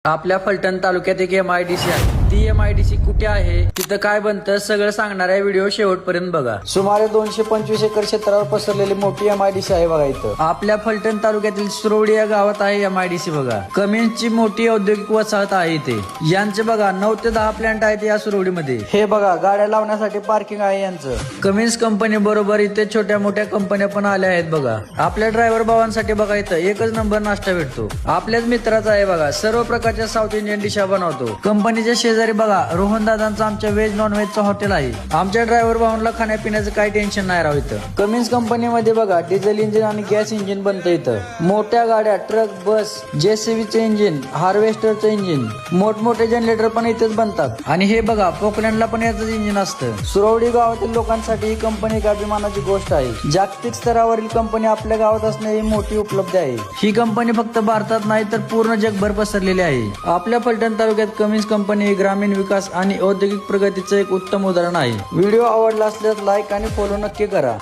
आपल्या फलटण तालुक्यात एक MIDC आहे। ती MIDC कुठे आहे, तिथं काय बनतं, सगळं सांगणारा व्हिडिओ शेवटपर्यंत बघा। सुमारे 225 एकर क्षेत्रावर पसरलेली मोठी MIDC आहे बघा। इथं आपल्या फलटण तालुक्यातील सुरवडी या गावात आहे MIDC बघा। कमिन्सची मोठी औद्योगिक वसाहत आहे इथे। यांचे बघा 9 ते 10 प्लांट आहेत या सुरवडीमध्ये। हे बघा गाड्या लावण्यासाठी पार्किंग आहे यांचं। कमिन्स कंपनी बरोबर इथे छोट्या मोठ्या कंपन्या पण आल्या आहेत बघा। आपल्या ड्रायव्हर भावांसाठी बघा इथं एकच नंबर नाश्ता भेटतो। आपल्याच मित्राचा आहे बघा, सर्व प्रकारच्या साऊथ इंडियन डिशा बनवतो। कंपनीच्या शेजारी बघा रोहन दादांचं आमच्या व्हेज नॉन व्हेजचं हॉटेल आहे। आमच्या ड्रायव्हर भावांना खाण्यापिण्याचं काही टेन्शन नाही राव इथं। कमिन्स कंपनीमध्ये बघा डिझेल इंजिन आणि गॅस इंजिन बनतं इथं। मोठ्या गाड्या, ट्रक, बस, JCBचं इंजिन, हार्वेस्टरचं इंजिन, मोठमोठे जनरेटर पण इथेच बनतात। आणि हे बघा पोकलँडला पण याचं इंजिन असतं। सुरवडी गावातील लोकांसाठी ही कंपनी एक अभिमानाची गोष्ट आहे। जागतिक स्तरावरील कंपनी आपल्या गावात असणे ही मोठी उपलब्धी आहे। ही कंपनी फक्त भारतात नाही तर पूर्ण जगभर पसरलेली आहे। आपल्या फलटण तालुक्यात कमिन्स कंपनी ही ग्रामीण विकास आणि औद्योगिक प्रगतीचं एक उत्तम उदाहरण आहे। व्हिडिओ आवडला असल्यास लाईक आणि फॉलो नक्की करा।